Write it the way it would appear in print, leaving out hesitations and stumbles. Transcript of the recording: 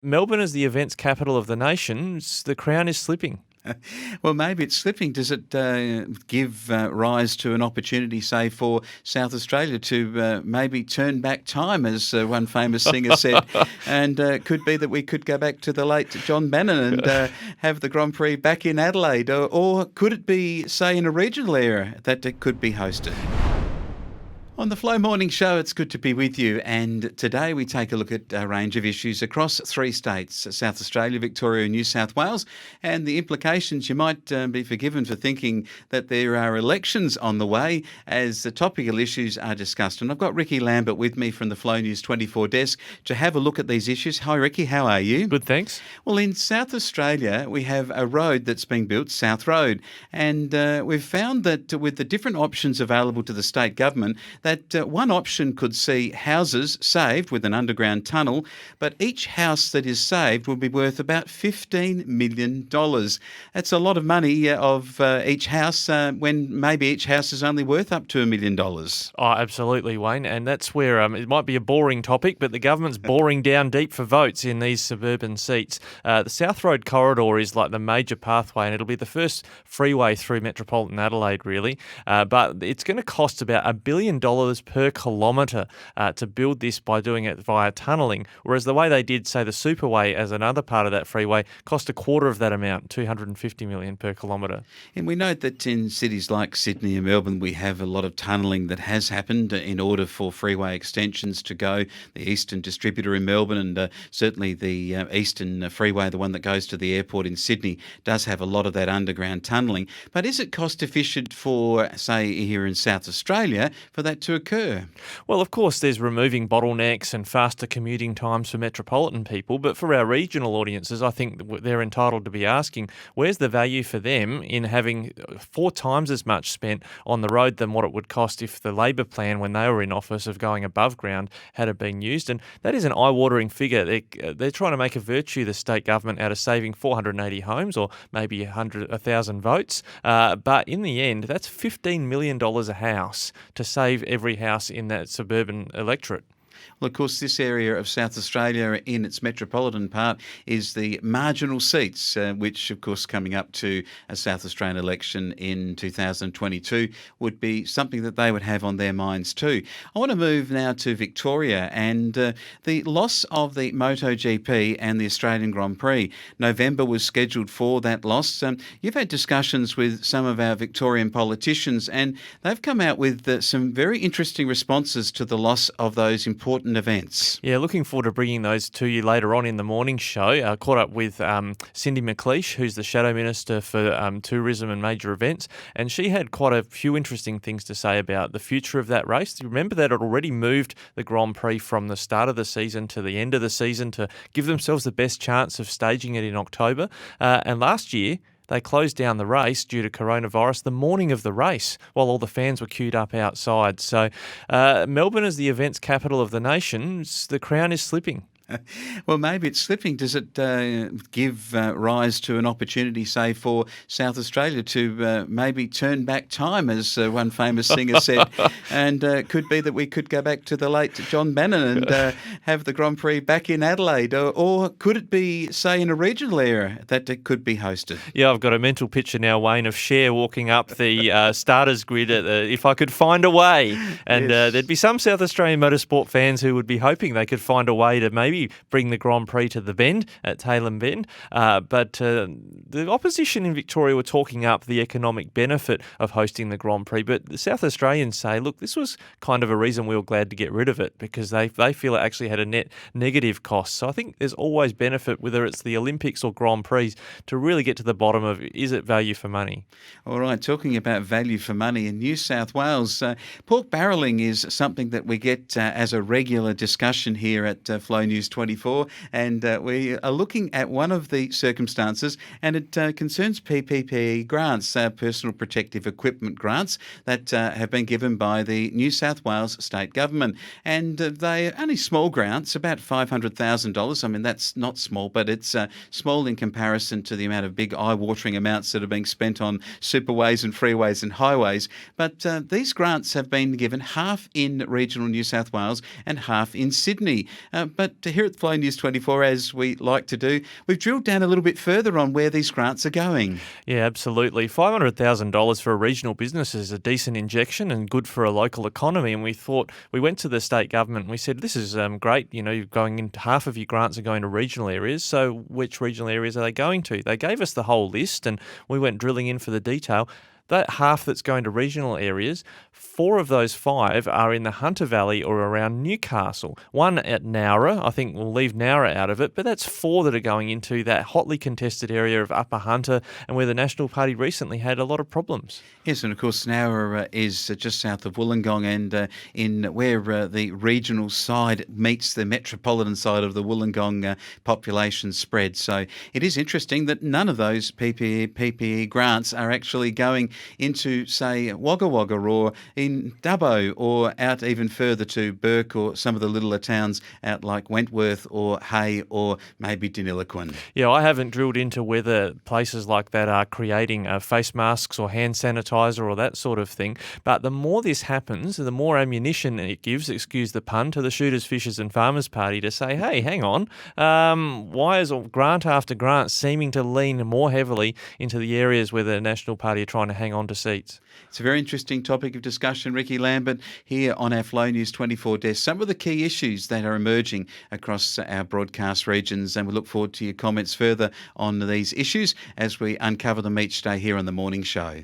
Melbourne is the events capital of the nation. The crown is slipping. Well, maybe it's slipping. Does it give rise to an opportunity, say, for South Australia to maybe turn back time, as one famous singer said? And could be that we could go back to the late John Bannon and have the Grand Prix back in Adelaide. Or could it be, say, in a regional area that it could be hosted? On the Flow Morning Show, it's good to be with you, and today we take a look at a range of issues across three states, South Australia, Victoria and New South Wales, and the implications. You might be forgiven for thinking that there are elections on the way as the topical issues are discussed. And I've got Rikki Lambert with me from the Flow News 24 desk to have a look at these issues. Hi Rikki, how are you? Good, thanks. Well, in South Australia, we have a road that's being built, South Road, and we've found that with the different options available to the state government, that one option could see houses saved with an underground tunnel, but each house that is saved will be worth about $15 million. That's a lot of money of each house when maybe each house is only worth up to $1 million. Oh, absolutely, Wayne. And that's where it might be a boring topic, but the government's boring down deep for votes in these suburban seats. The South Road corridor is like the major pathway, and it'll be the first freeway through metropolitan Adelaide, really. But it's going to cost about $1 billion per kilometre to build this by doing it via tunnelling, whereas the way they did, say, the Superway as another part of that freeway cost a quarter of that amount, $250 million per kilometre. And we note that in cities like Sydney and Melbourne, we have a lot of tunnelling that has happened in order for freeway extensions to go. The Eastern Distributor in Melbourne and certainly the Eastern Freeway, the one that goes to the airport in Sydney, does have a lot of that underground tunnelling. But is it cost efficient for, say, here in South Australia for that to occur? Well, of course, there's removing bottlenecks and faster commuting times for metropolitan people, but for our regional audiences, I think they're entitled to be asking, where's the value for them in having 4 times as much spent on the road than what it would cost if the Labor plan, when they were in office, of going above ground had it been used? And that is an eye-watering figure. They're trying to make a virtue, the state government, out of saving 480 homes or maybe 1,000 votes. But in the end, that's $15 million a house to save every house in that suburban electorate. Well, of course, this area of South Australia in its metropolitan part is the marginal seats, which, of course, coming up to a South Australian election in 2022 would be something that they would have on their minds too. I want to move now to Victoria and the loss of the MotoGP and the Australian Grand Prix. November was scheduled for that loss. You've had discussions with some of our Victorian politicians and they've come out with some very interesting responses to the loss of those important events. Yeah, looking forward to bringing those to you later on in the morning show. Caught up with Cindy McLeish, who's the Shadow Minister for Tourism and Major Events, and she had quite a few interesting things to say about the future of that race. You remember that it already moved the Grand Prix from the start of the season to the end of the season to give themselves the best chance of staging it in October. And last year, they closed down the race due to coronavirus the morning of the race while all the fans were queued up outside. So Melbourne is the events capital of the nation. The crown is slipping. Well, maybe it's slipping. Does it give rise to an opportunity, say, for South Australia to maybe turn back time, as one famous singer said? And could be that we could go back to the late John Bannon and have the Grand Prix back in Adelaide. Or could it be, say, in a regional area that it could be hosted? Yeah, I've got a mental picture now, Wayne, of Cher walking up the starters grid if I could find a way. And Yes. there'd be some South Australian motorsport fans who would be hoping they could find a way to maybe bring the Grand Prix to the Bend, at Tailem Bend. But the opposition in Victoria were talking up the economic benefit of hosting the Grand Prix. But the South Australians say, look, this was kind of a reason we were glad to get rid of it because they feel it actually had a net negative cost. So I think there's always benefit, whether it's the Olympics or Grand Prix, to really get to the bottom of, is it value for money? All right, talking about value for money in New South Wales, pork barrelling is something that we get as a regular discussion here at Flow News 24, and we are looking at one of the circumstances, and it concerns PPE grants, personal protective equipment grants that have been given by the New South Wales state government, and they are only small grants, about $500,000. I mean, that's not small, but it's small in comparison to the amount of big eye-watering amounts that are being spent on superways and freeways and highways. But these grants have been given half in regional New South Wales and half in Sydney. But here here at Flow News 24, as we like to do, we've drilled down a little bit further on where these grants are going. Yeah, absolutely. $500,000 for a regional business is a decent injection and good for a local economy. And we went to the state government and we said, this is great. You know, you're going in, half of your grants are going to regional areas. So which regional areas are they going to? They gave us the whole list and we went drilling in for the detail. That half that's going to regional areas, 4 of those 5 are in the Hunter Valley or around Newcastle. One at Nowra, I think we'll leave Nowra out of it, but that's 4 that are going into that hotly contested area of Upper Hunter and where the National Party recently had a lot of problems. Yes, and of course Nowra is just south of Wollongong and in where the regional side meets the metropolitan side of the Wollongong population spread. So it is interesting that none of those PPE grants are actually going into, say, Wagga Wagga or in Dubbo or out even further to Burke or some of the littler towns out like Wentworth or Hay or maybe Deniliquin. Yeah, I haven't drilled into whether places like that are creating face masks or hand sanitizer or that sort of thing. But the more this happens, the more ammunition it gives, excuse the pun, to the Shooters, Fishers and Farmers Party to say, hey, hang on, why is grant after grant seeming to lean more heavily into the areas where the National Party are trying to hang on to seats? It's a very interesting topic of discussion, Rikki Lambert, here on our Flow News 24 desk. Some of the key issues that are emerging across our broadcast regions, and we look forward to your comments further on these issues as we uncover them each day here on the morning show.